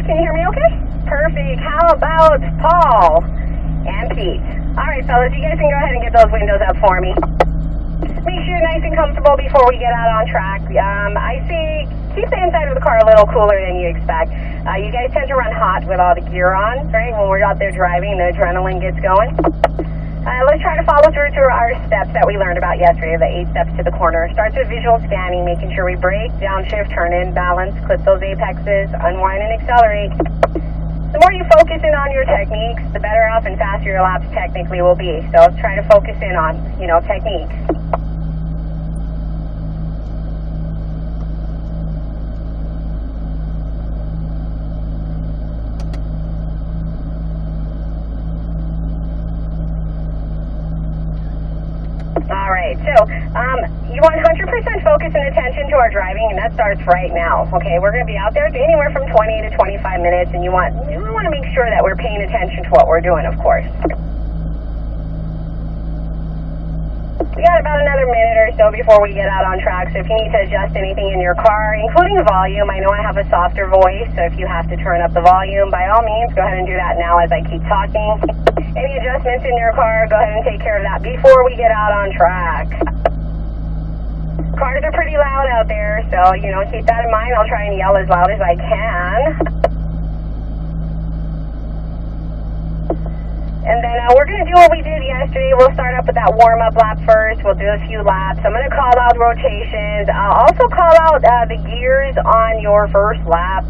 Can you hear me okay? Perfect. How about Paul and Pete? All right, fellas, you guys can go ahead and get those windows up for me. Make sure you're nice and comfortable before we get out on track. I say keep the inside of the car a little cooler than you expect. You guys tend to run hot with all the gear on, right? When we're out there driving, the adrenaline gets going. Let's try to follow through to our steps that we learned about yesterday, the 8 steps to the corner. Starts with visual scanning, making sure we brake, downshift, turn in, balance, clip those apexes, unwind and accelerate. The more you focus in on your techniques, the better off and faster your laps technically will be. So let's try to focus in on, techniques. All right, so you want 100% focus and attention to our driving, and that starts right now. Okay, we're going to be out there anywhere from 20 to 25 minutes, and we want to make sure that we're paying attention to what we're doing, of course. We got about another minute or so before we get out on track, so if you need to adjust anything in your car, including volume, I know I have a softer voice, so if you have to turn up the volume, by all means, go ahead and do that now as I keep talking. Any adjustments in your car, go ahead and take care of that before we get out on track. Cars are pretty loud out there, so, keep that in mind. I'll try and yell as loud as I can. And then we're going to do what we did yesterday. We'll start up with that warm-up lap first. We'll do a few laps. I'm going to call out rotations. I'll also call out the gears on your first lap.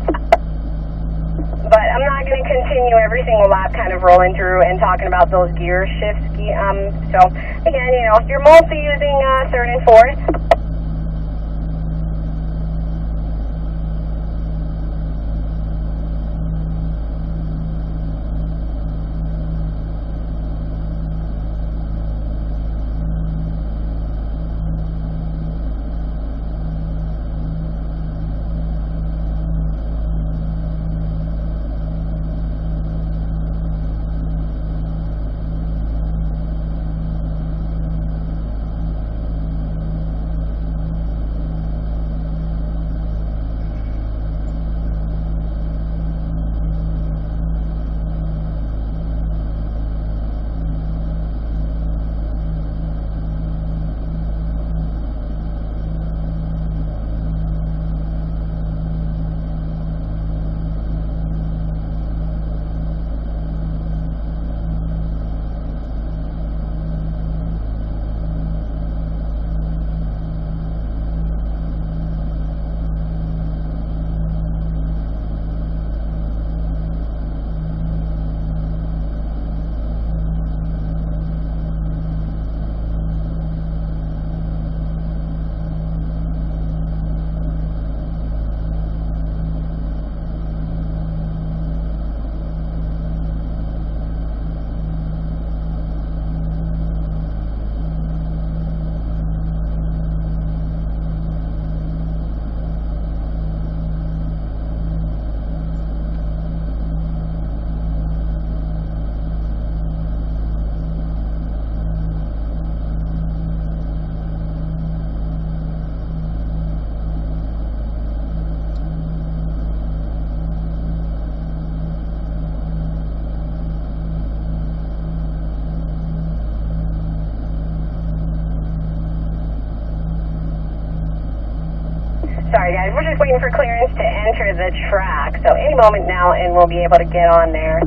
But I'm not going to continue every single lap kind of rolling through and talking about those gear shifts. So, again, you're mostly using third and fourth. Sorry guys, we're just waiting for clearance to enter the track, so any moment now and we'll be able to get on there.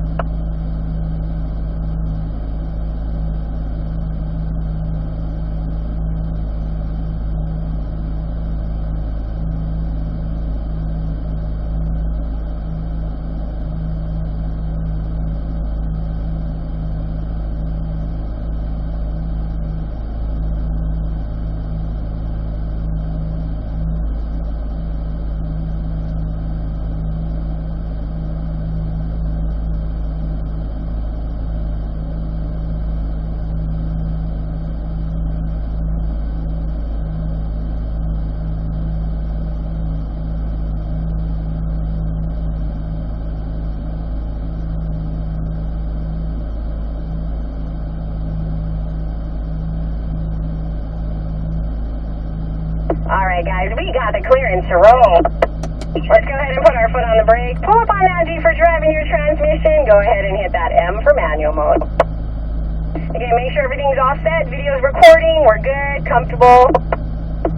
All right, guys, we got the clearance to roll. Let's go ahead and put our foot on the brake. Pull up on that G for driving your transmission. Go ahead and hit that M for manual mode. Again, make sure everything's all set. Video's recording. We're good, comfortable.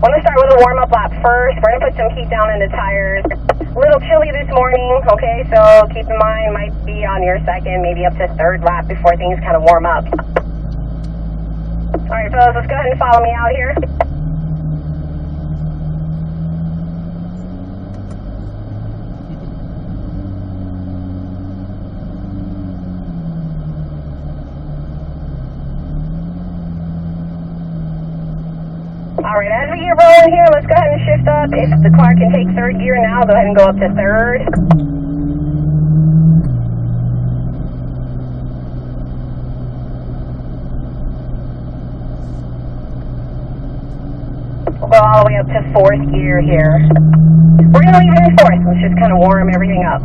Want to start with a warm-up lap first. We're going to put some heat down in the tires. A little chilly this morning, okay? So keep in mind, might be on your second, maybe up to third lap before things kind of warm up. All right, fellas, let's go ahead and follow me out here. All right, as we get rolling here, let's go ahead and shift up. If the car can take third gear now, go ahead and go up to third. We'll go all the way up to fourth gear here. We're going to leave it in fourth. Let's just kind of warm everything up.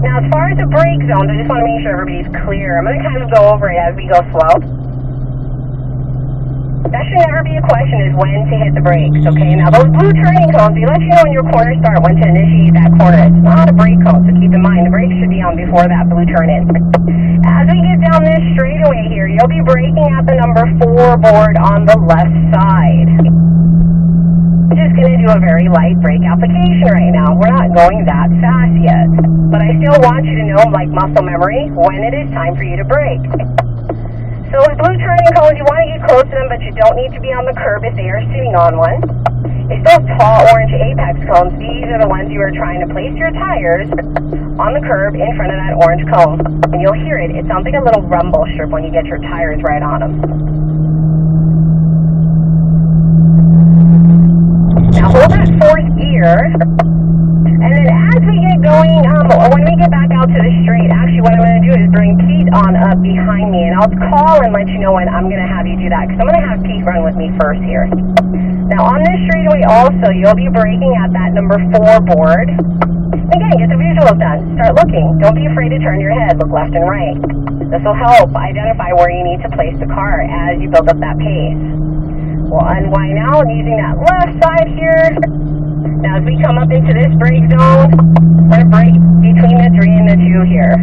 Now, as far as the brake zones, I just want to make sure everybody's clear. I'm going to kind of go over it as we go slow. That should never be a question, is when to hit the brakes, okay? Now, those blue turning cones, they let you know when your corner start, when to initiate that corner. It's not a brake cone, so keep in mind, the brakes should be on before that blue turn-in. As we get down this straightaway here, you'll be braking at the number 4 board on the left side. Just going to do a very light brake application right now. We're not going that fast yet, but I still want you to know, like muscle memory, when it is time for you to brake. So with blue turning cones, you want to get close to them, but you don't need to be on the curb if they are sitting on one. It's those tall orange apex cones. These are the ones you are trying to place your tires on the curb in front of that orange cone, and you'll hear it. It sounds like a little rumble strip when you get your tires right on them. Now hold that fourth gear, and then as we get going, when we get back out to the straight, actually what I'm going to do is bring Pete on up behind me, and I'll call and let you know when I'm going to have you do that, because I'm going to have Pete run with me first here. Now on this straightaway also, you'll be braking at that number 4 board. Again, get the visuals done. Start looking. Don't be afraid to turn your head. Look left and right. This will help identify where you need to place the car as you build up that pace. We'll unwind out using that left side here. Now as we come up into this brake zone, we're going to brake between the 3 and the 2 here.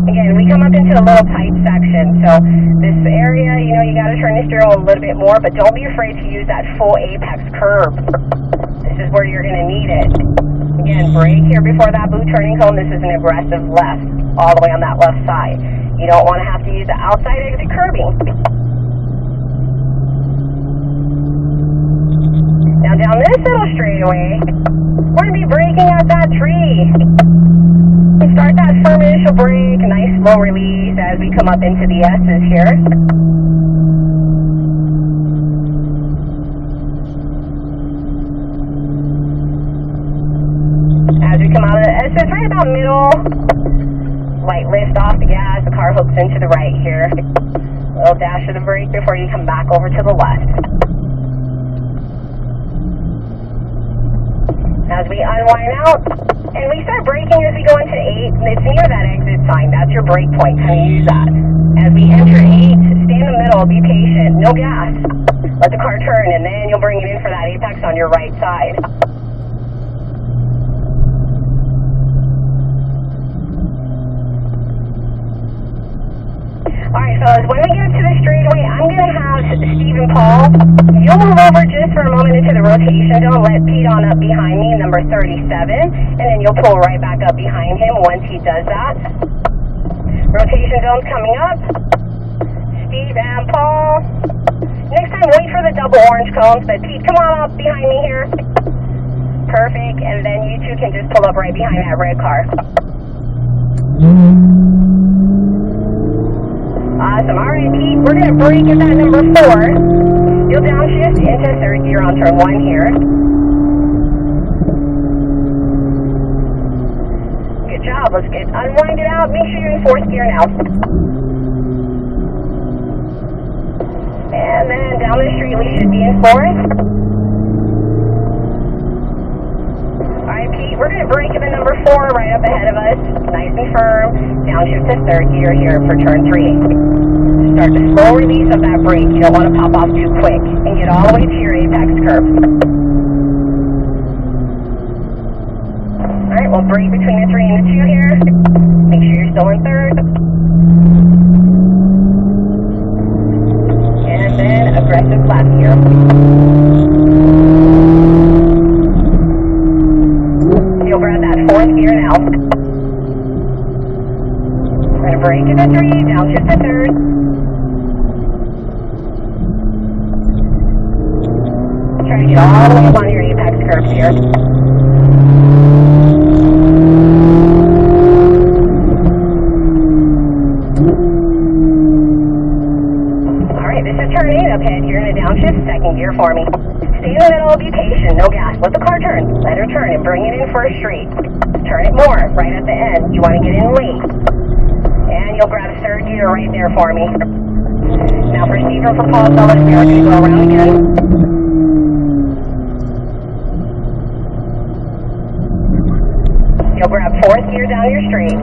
Again, we come up into a little tight section, so this area, you know, you got to turn the steering wheel a little bit more, but don't be afraid to use that full apex curb. This is where you're going to need it. Again, brake here before that blue turning cone. This is an aggressive left, all the way on that left side. You don't want to have to use the outside exit curbing. Now down this little straightaway, we're going to be braking at that tree. Start that firm initial brake, nice slow release as we come up into the S's here. As we come out of the S's, right about middle, light lift off the gas, the car hooks into the right here. A little dash of the brake before you come back over to the left. As we unwind out, and we start braking as we go into 8, it's near that exit sign. That's your brake point. Kind of use that. As we enter 8, stay in the middle, be patient, no gas. Let the car turn, and then you'll bring it in for that apex on your right side. Alright, fellas, when we get to the straightaway, I'm going to have Steve and Paul. You'll move over just for a moment into the rotation zone. Let Pete on up behind me, number 37, and then you'll pull right back up behind him once he does that. Rotation zone's coming up. Steve and Paul. Next time, wait for the double orange cones, but Pete, come on up behind me here. Perfect, and then you two can just pull up right behind that red car. Awesome. All right, Pete, we're going to brake at that number 4. You'll downshift into third gear on turn 1 here. Good job. Let's get unwind it out. Make sure you're in 4th gear now. And then down the street, we should be in 4th. All right, Pete, we're going going to brake at the number 4 right up ahead of us. Nice and firm. Downshift to third gear here for turn 3. Start the slow release of that brake. You don't want to pop off too quick. And get all the way to your apex curve. Alright, we'll brake between the 3 and the 2 here. Make sure you're still in third. And then aggressive flat gear. You'll grab that 4th gear now. We're going to brake at the 3, downshift to third. Try to get all the way up on your apex curves here. Alright, this is turn 8 up ahead. You're going to downshift 2nd gear for me. Stay in the middle, be patient, no gas. Let the car turn. Let her turn and bring it in for a straight. Turn it more, right at the end. You want to get in late. And you'll grab 3rd gear right there for me. Now for Steve or for Paul, fellas, we are going to go around again. You'll grab 4th gear down your straight.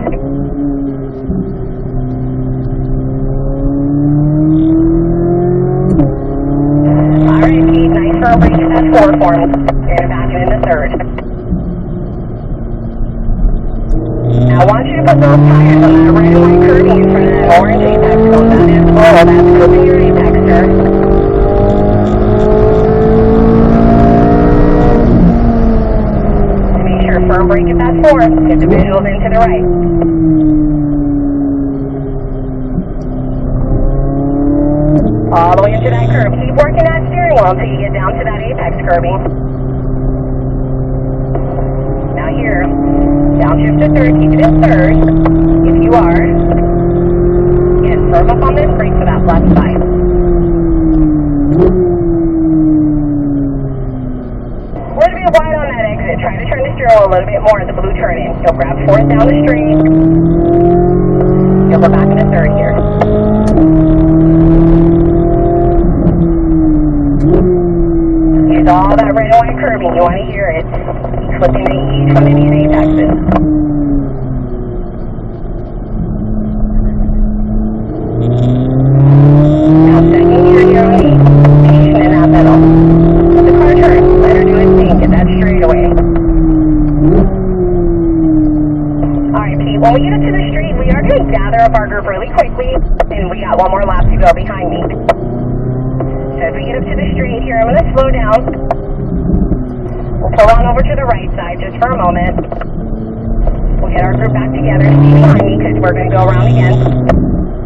Alright, Pete, nice firm brake at that 4 for me. You're going to back it into 3rd. Now I want you to put those tires on that red and white curving in front of that orange apex cone. That is low. That's closing your apex, sir. Make sure firm brake at that 4. Get the visuals into the right. All the way into that curve. Keep working that steering wheel until you get down to that apex curving. Now here, downshift to 3rd, keep it in 3rd. If you are, get firm up on this brake for that left side. A little bit wide on that exit. Try to turn the steering wheel a little bit more at the blue turn in. You'll grab 4th down the street. You'll go back into 3rd here. Use all that red and white curving. You want to hear it. Flipping the each one of these apexes. Now 2nd gear here on E. Patient in that middle. Let the car turn. Let her do its thing. Get that straight away. Alright, Pete. When we get up to the street, we are going to gather up our group really quickly. And we got one more lap to go behind me. So as we get up to the street here, I'm going to slow down. We'll pull on over to the right side just for a moment. We'll get our group back together. Stay behind me because we're going to go around again.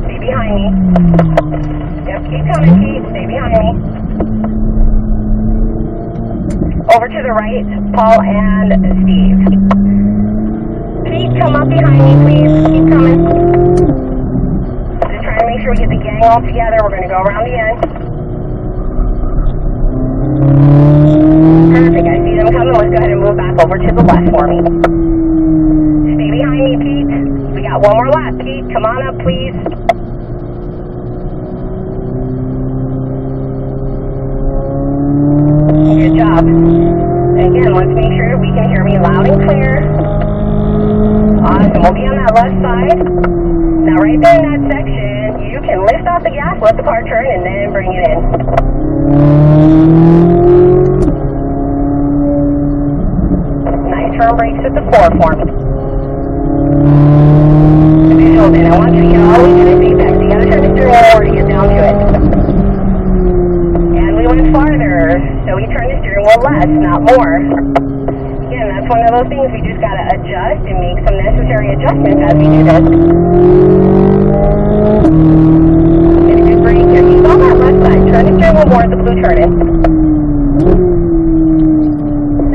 Stay behind me. Yep, keep coming, Pete. Stay behind me. Over to the right, Paul and Steve. Pete, come up behind me, please. Keep coming. Just trying to make sure we get the gang all together. We're going to go around again. Perfect, I see them coming. Let's go ahead and move back over to the left for me. Stay behind me, Pete. We got one more lap, Pete. Come on up, please. Good job. And again, let's make sure we can hear me loud and clear. Awesome, we'll be on that left side. Now right there in that section, you can lift off the gas, let the car turn, and then bring it in. Firm brakes at the 4 for me. The visuals in. I want you to get all the way to this apex. You gotta turn the steering wheel over to get down to it. And we went farther, so we turned the steering wheel less, not more. Again, that's one of those things we just gotta adjust and make some necessary adjustments as we do this. Get a good brake here. Keep on that left side. Turn the steering wheel more at the blue turn in.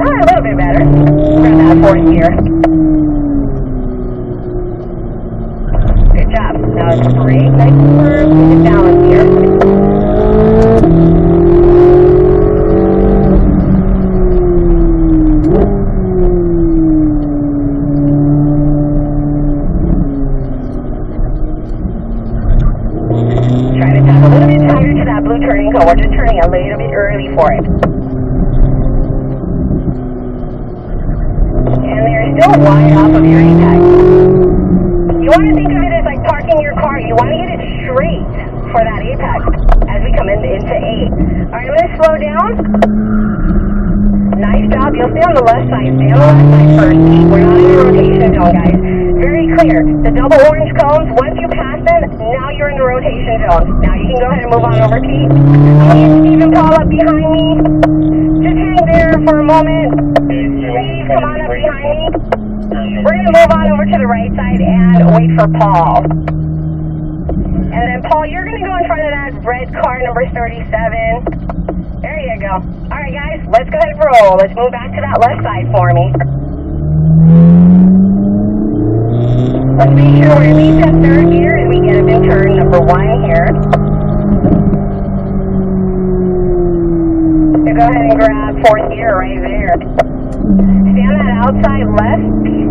A little bit better. Grab that 4th gear. Good job. Now it's brake, nice and firm. Keep it balanced here. Try to tap a little bit tighter to that blue turning cone. We're just turning a little bit early for it. still wide off of your apex. You want to think of it as like parking your car. You want to get it straight for that apex as we come into 8. Alright, I'm going to slow down. Nice job. You'll stay on the left side. Stay on the left side first. We're not in a rotation zone, guys. Very clear. The double orange cones, once you pass them, now you're in the rotation zone. Now you can go ahead and move on over, Pete. I'm going to get Steve and Paul up behind me. Just hang there for a moment. Steve, come on up behind me. We're going to move on over to the right side and wait for Paul. And then, Paul, you're going to go in front of that red car, number 37. There you go. All right, guys, let's go ahead and roll. Let's move back to that left side for me. Let's make sure we're at least at third gear and we get up in turn number 1 here. So go ahead and grab fourth gear right there. Stay on that outside left speed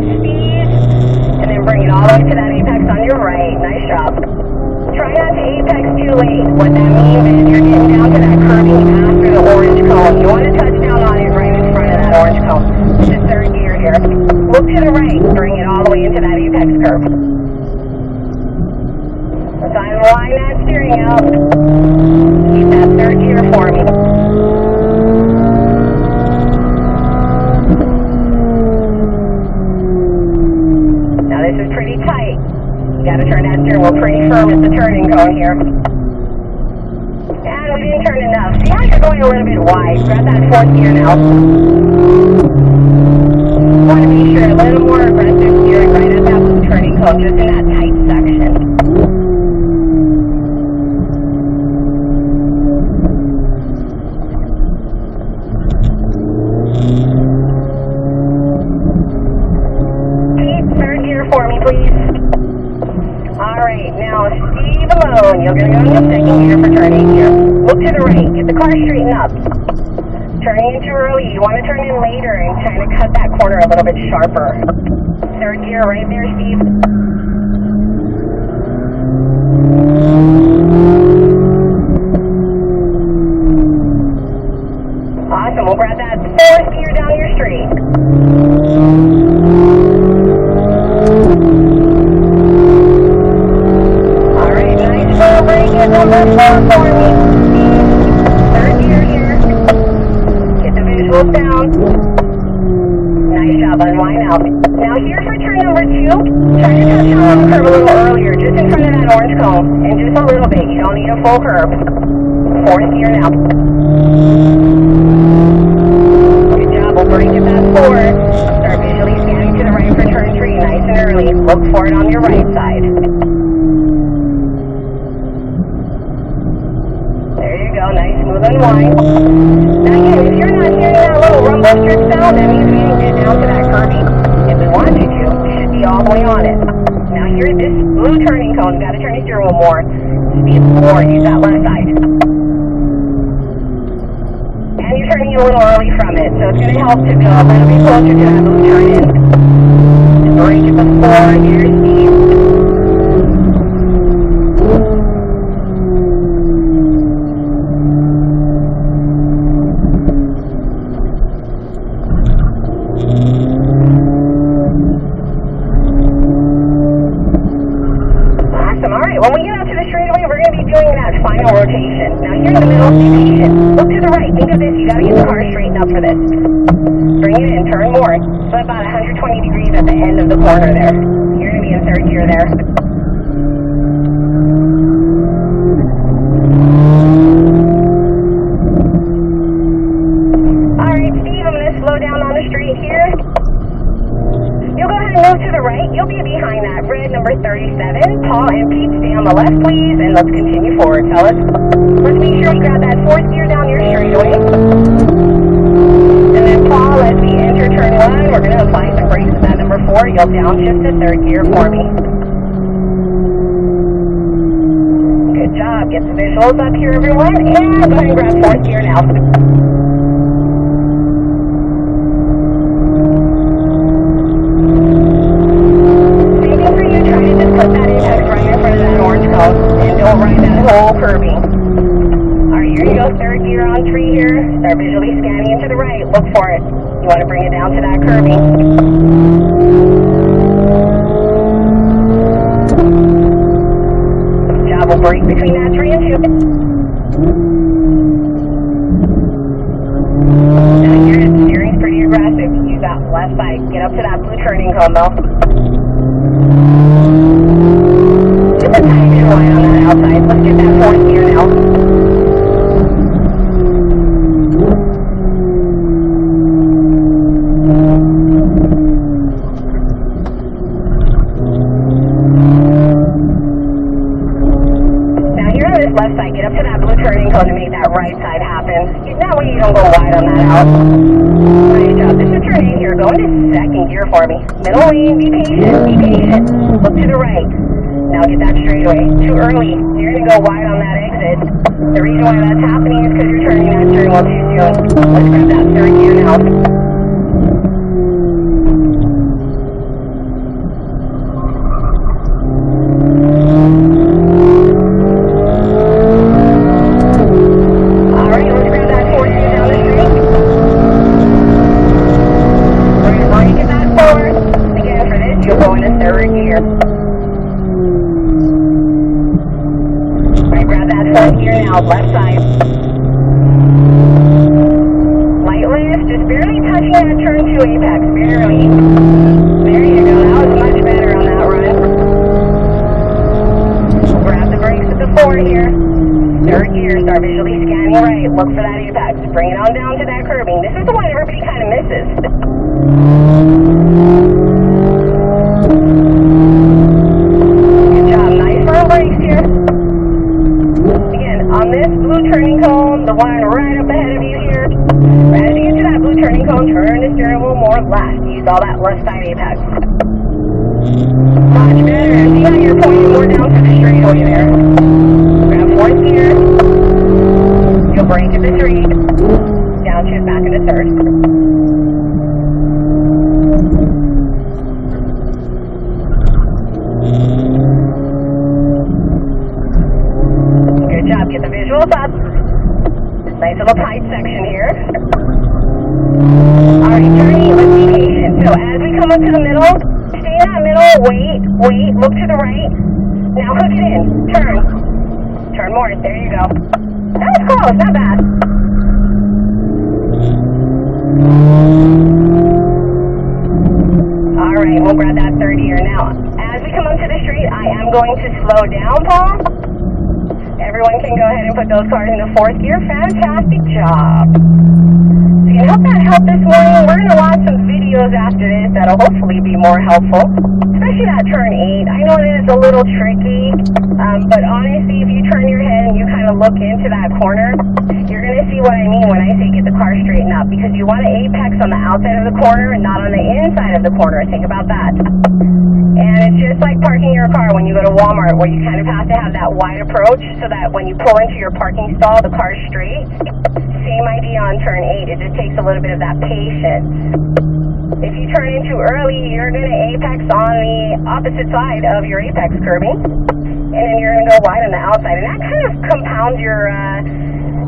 and then bring it all the way to that apex on your right. Nice job. Try not to apex too late. What that means is you're getting down to that curving after the orange cone. You want to touch down on it right in front of that orange cone. This is third gear here. Look to the right. Bring it all the way into that apex curve. Let's unwind that steering out. Keep that third gear for me. Now this is pretty tight. You got to turn that steering wheel pretty firm at the turning cone here. And we didn't turn enough. See how you're going a little bit wide. Grab that fourth gear now. Want to be sure a little more aggressive steering right at that turning cone, just in that tight section. Pete, third gear for me, please. Alright, now Steve alone, you're going to go into second gear for turning here. Look to the right, get the car straightened up. Turning in too early, you want to turn in later and kind of cut that corner a little bit sharper. Third gear right there, Steve. Awesome, we'll grab that fourth gear down your street. Alright, nice full brake at number 4 for me. Third gear here. Get the visuals down. Nice job, unwind out. Now here for turn number 2, try to touch on the curve a little earlier, just in front of that orange cone, and just a little bit. You don't need a full curve. Fourth gear now. Good job, we'll brake at that 4. Start visually scanning to the right for turn 3, nice and early. Look for it on your right side. There you go, nice smooth unwind. Now again, if you're not hearing that little rumble strip sound, that means we didn't get down to that curving. If we wanted to, we should be all the way on it. Now here at this blue turning cone, got to turn your steering wheel more. Speed more, use that left side. And you're turning a little early from it, so it's going to help to go a little bit closer to that blue turn in. Brake at the 4 gear speed. When we get out to the straightaway, we're going to be doing that final rotation. Now here in the middle, stay patient. Look to the right. Think of this. You got to get the car straightened up for this. Bring it in. Turn more. So about 120 degrees at the end of the corner there. You're going to be in third gear there. Alright, Steve, I'm going to slow down on the street here. You'll go ahead and move to the right. You'll be behind that red number 37. Paul and Pete, stay on the left, please, and let's continue forward, fellas. Let's make sure we grab that fourth gear down your straightaway. And then, Paul, as we enter turn 1, we're going to apply some brakes with that number 4. You'll downshift to third gear for me. Good job. Get the visuals up here, everyone. And go ahead and grab fourth gear now. Put that apex right in front of that orange cone and don't ride that whole curving. Alright, here you go, third gear on 3 here. Start visually scanning into the right. Look for it. You want to bring it down to that curbing. Good job. We'll break between that 3 and 2. Now here, steering's pretty aggressive. Use that left side. Get up to that blue turning cone though. Just a tiny bit wide on that outside. Let's get that 4th gear now. Left side, get up to that blue turning cone to make that right side happen. That way you don't go wide on that out. Nice job. This is turn 8 here. Go into 2nd gear for me. Middle lane, be patient, be patient. Look to the right. Now get that straightaway. Too early. You're going to go wide on that exit. The reason why that's happening is because you're turning that steering wheel too soon. Let's grab that 3rd gear now. Left side. Light lift, just barely touching that turn 2 apex, barely. There you go, that was much better on that run. Grab the brakes at the 4 here. 3rd gear, start visually scanning right, look for that apex. Bring it on down to that curbing. This is the one everybody kind of misses. Good job, nice firm brakes here. On this blue turning cone, the one right up ahead of you here, as you get to that blue turning cone, turn the steering wheel more left. Use all that left side apex. Much better. See how you're pointing more down to the straightaway there. Grab 4th gear. You'll brake at the 3. Downshift back into 3rd. Get the visuals up. Nice little tight section here. Alright, turn 8, let's be patient. So as we come up to the middle, stay in that middle, wait, look to the right. Now hook it in, turn more, there you go. That was close, not bad. Alright, we'll grab that 3rd gear now. As we come up to the street, I am going to slow down, Paul. Everyone can go ahead and put those cars into 4th gear. Fantastic job. So you can help that help this morning. We're going to watch some videos after this that'll hopefully be more helpful. Especially that turn 8. I know it is a little tricky, but honestly, if you turn your head and you kind of look into that corner, you're going to see what I mean when I say get the car straightened up. Because you want to apex on the outside of the corner and not on the inside of the corner. Think about that. And it's just like parking your car when you go to Walmart, where you kind of have to have that wide approach so that when you pull into your parking stall, the car's straight. Same idea on turn 8. It just takes a little bit of that patience. If you turn in too early, you're going to apex on the opposite side of your apex curbing, and then you're going to go wide on the outside. And that kind of compounds your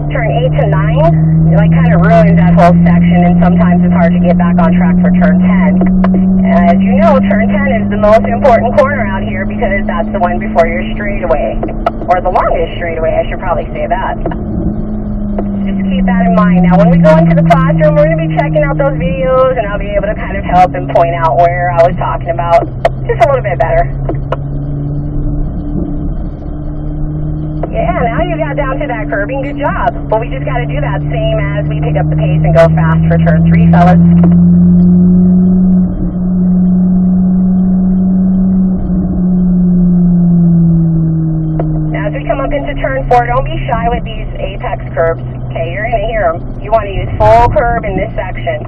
turn 8 to 9. It kind of ruins that whole section, and sometimes it's hard to get back on track for turn 10. As you know, turn 10 is the most important corner out here because that's the one before your straightaway, or the longest straightaway, I should probably say that. Just keep that in mind. Now, when we go into the classroom, we're going to be checking out those videos, and I'll be able to kind of help and point out where I was talking about just a little bit better. Yeah, now you got down to that curbing. Good job. But we just got to do that same as we pick up the pace and go fast for turn 3, fellas. As we come up into turn 4, don't be shy with these apex curbs. Okay, you're going to hear them. You want to use full curb in this section.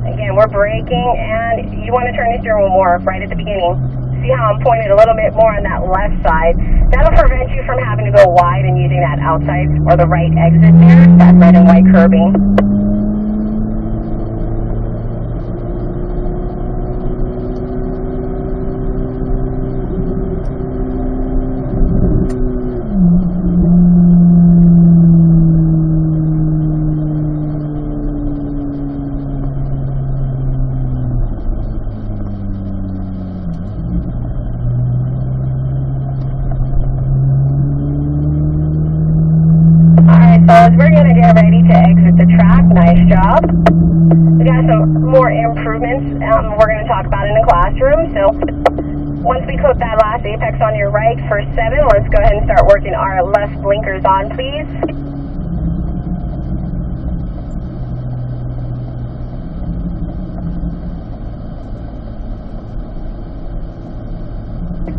Again, we're braking, and you want to turn the steering wheel more right at the beginning. See how I'm pointed a little bit more on that left side? That'll prevent you from having to go wide and using that outside or the right exit there, that red and white curbing. talk about in the classroom. So once we clip that last apex on your right for 7, let's go ahead and start working our left blinkers on, please.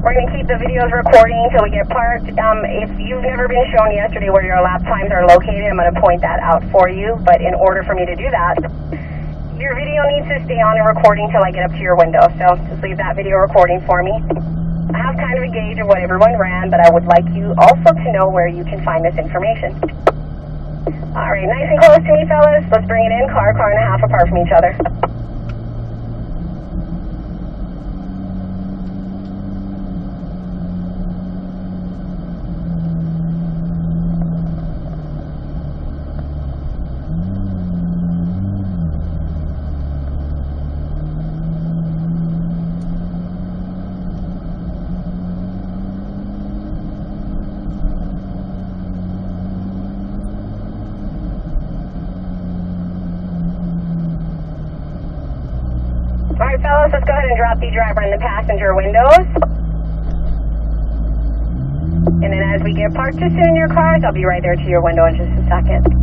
We're going to keep the videos recording until we get parked. If you've never been shown yesterday where your lap times are located, I'm going to point that out for you. But in order for me to do that, your video needs to stay on and recording until I get up to your window. So just leave that video recording for me. I have kind of a gauge of what everyone ran, but I would like you also to know where you can find this information. All right, nice and close to me, fellas. Let's bring it in, car and a half apart from each other. All right, fellas, let's go ahead and drop the driver and the passenger windows. And then as we get parked to sit in your cars, I'll be right there to your window in just a second.